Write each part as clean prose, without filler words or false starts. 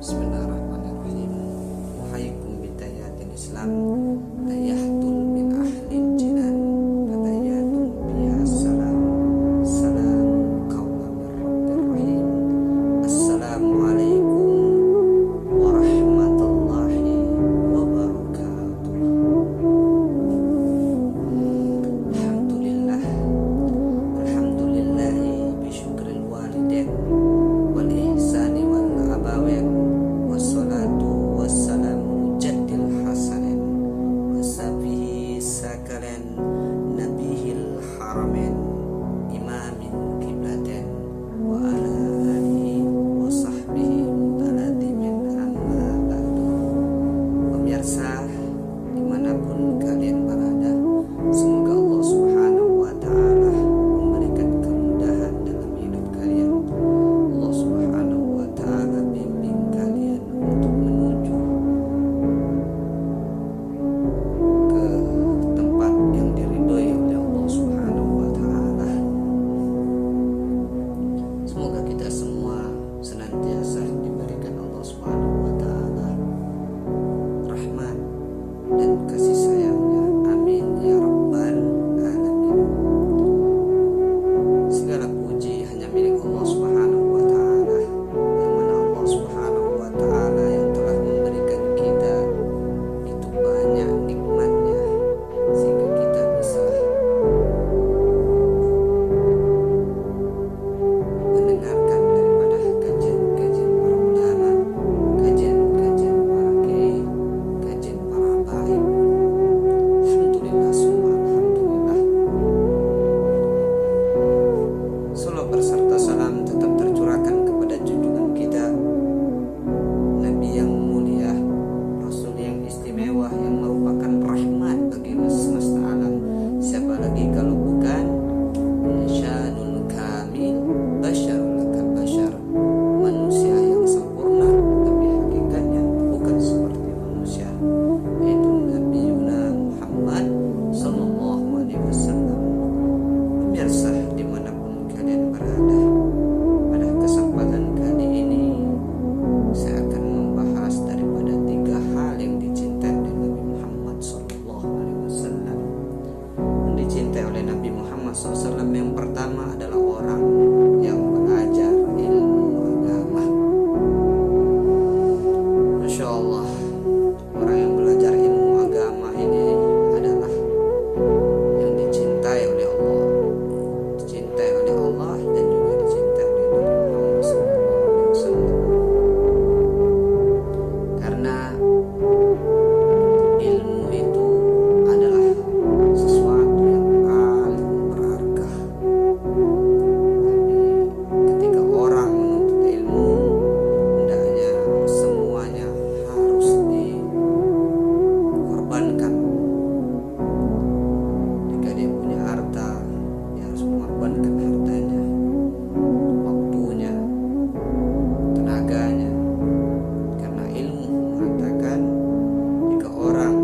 Bismillahirrahmanirrahim. Uhayyikum bidayatil Islam tayahtun min ahlil jinan fatayatun biha salam salam qawlan min rabbir rahim. Assalamualaikum warahmatullahi wabarakatuh. Alhamdulillahi bisyukril walidain wal ihsani wal abawain wassalatu wassalamu jaddil hasanin wasabihi sakalen nabihil haramin imamin kiblatin wa ala alihi wa sahbihi taladimin amma ba'du. Pemirsa dimanapun kalian berada, semoga Allah subhanahu wa ta'ala memberikan kemudahan dalam hidup kalian. Allah subhanahu wa ta'ala bimbing kalian untuk menuju ke tempat yang diridhoi oleh Allah subhanahu wa ta'ala. Semoga kita semua senantiasa diberikan Allah subhanahu wa ta'ala rahmat dan kasih sayangnya. Amin ya rabbal alamin. Segala puji hanya milik Allah subhanahu wa ta'ala, yang mana Allah subhanahu wa ta'ala yang telah memberikan kita itu banyak nikmatnya sehingga kita bisa mendengarkan daripada kajian-kajian para ulama, kajian-kajian para kiai, kajian para habaib. Alhamdulillah summa alhamdulillah. Salawat berserta salam tetap tercurahkan kepada junjungan kita, Nabi yang mulia, Rasul yang istimewa, yang merupakan rahmat bagi semesta alam. Siapa lagi kalau bukan Insyanul Kamil, Basyarul Lakal Basyar, manusia yang sempurna tapi hakikatnya bukan seperti manusia, yaitu Nabi Yuna Muhammad Sallallahu Alaihi Wasallam. Pemirsa dimanapun kalian berada, pada kesempatan kali ini saya akan membahas daripada 3 hal yang dicintai oleh Nabi Muhammad Sallallahu Alaihi Wasallam. Yang dicintai oleh Nabi Muhammad SAW yang pertama adalah orang yang belajar ilmu agama. Masya Allah, orang yang belajar ilmu agama ini adalah yang dicintai oleh Allah, dicintai oleh Allah dan juga dicintai oleh Nabi Muhammad SAW. Karena ilmu itu adalah sesuatu yang paling berharga. Tapi ketika orang menuntut ilmu, hendaknya semuanya harus dikorbankan. Jika dia punya harta, dia harus mengorbankan hartanya, waktunya, tenaganya. Karena ilmu mengatakan jika orang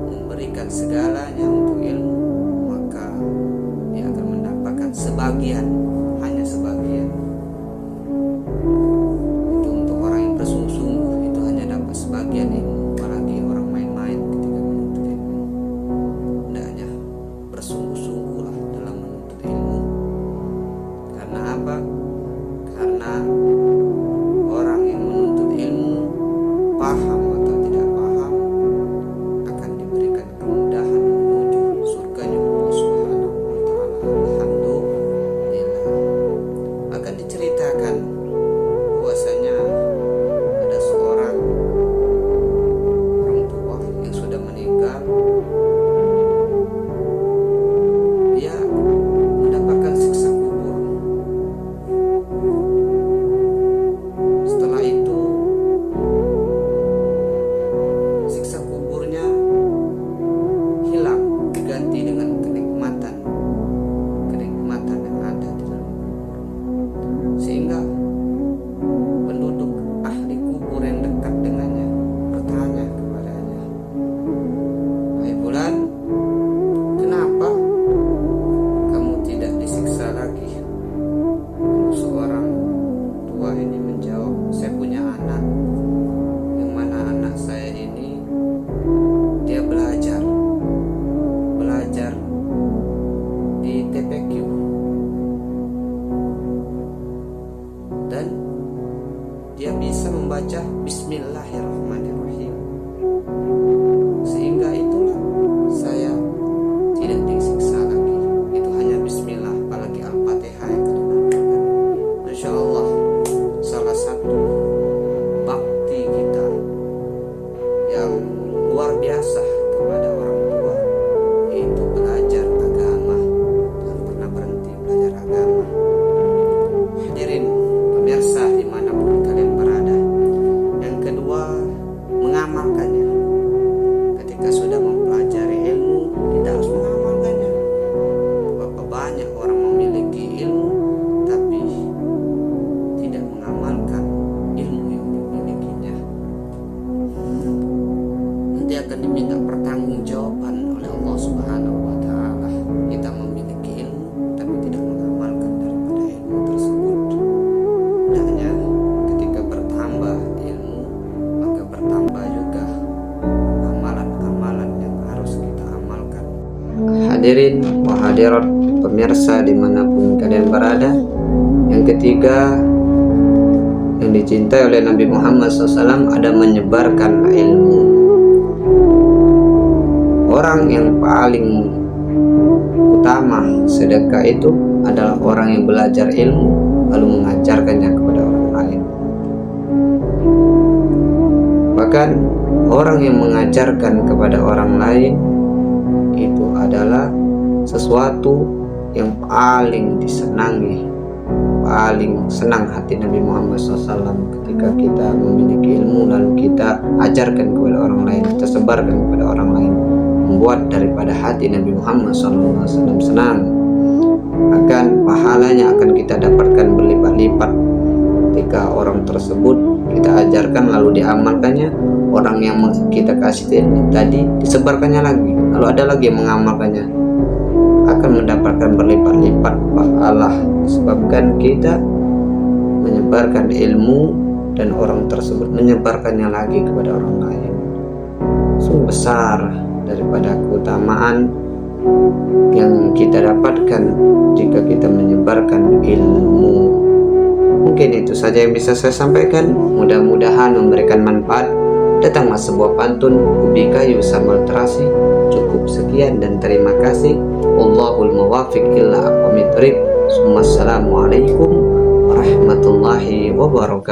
memberikan segalanya untuk ilmu, maka dia akan mendapatkan sebagian, hanya sebagian. Itu untuk orang yang bersungguh-sungguh, itu hanya dapat sebagian ilmu. Apalagi orang main-main ketika menuntut ilmu. Hendaknya bersungguh-sungguhlah dalam menuntut ilmu. Karena apa? Karena orang yang menuntut ilmu, paham atau tidak paham, akan diberikan kemudahan menuju surganya Allah Subhanahu wa ta'ala. Alhamdulillah. Akan diceritakan bahwasanya ada seorang orang tua yang sudah meninggal. Dia mendapatkan siksa kubur. membaca Bismillahirrahmanirrahim. Sehingga itulah saya tidak disiksa lagi. Itu hanya Bismillah, apalagi Al-Fatihah yang kalian amalkan. Masya Allah, salah satu bakti kita yang luar biasa kepada orang tua yaitu belajar agama. Jangan pernah berhenti belajar agama. Hadirin pemirsa dimanapun kalian berada. Yang kedua, mengamalkannya. Ketika sudah mempelajari ilmu, kita harus mengamalkannya. Berapa banyak orang memiliki ilmu tapi tidak mengamalkan ilmu yang dimilikinya. Nanti akan diminta pertanggungjawaban oleh Allah Subhanahu wa taala. Kita memiliki ilmu tapi tidak mengamalkan daripada ilmu tersebut. Hendaknya ketika bertambah ilmu, maka bertambah juga amalan-amalan yang harus kita amalkan. Hadirin wa hadirat pemirsa dimanapun kalian berada. Yang ketiga yang dicintai oleh Nabi Muhammad SAW ada menyebarkan ilmu. Orang yang paling utama sedekah itu adalah orang yang belajar ilmu lalu mengajarkannya kepada orang lain. Bahkan orang yang mengajarkan kepada orang lain itu adalah sesuatu yang paling disenangi, paling senang hati Nabi Muhammad SAW ketika kita memiliki ilmu lalu kita ajarkan kepada orang lain, kita sebarkan kepada orang lain, membuat daripada hati Nabi Muhammad SAW senang. Akan pahalanya akan kita dapatkan berlipat-lipat ketika orang tersebut kita ajarkan lalu diamalkannya. Orang yang kita kasih tadi disebarkannya lagi, lalu ada lagi yang mengamalkannya, akan mendapatkan berlipat-lipat pahala disebabkan kita menyebarkan ilmu dan orang tersebut menyebarkannya lagi kepada orang lain. Sungguh besar daripada keutamaan yang kita dapatkan jika kita menyebarkan ilmu. Mungkin itu saja yang bisa saya sampaikan, mudah-mudahan memberikan manfaat. Datanglah sebuah pantun ubi kayu sambal terasi. Cukup sekian dan terima kasih. Wallahul muwaffiq illa aqwamit thoriq. Assalamualaikum warahmatullahi wabarakatuh.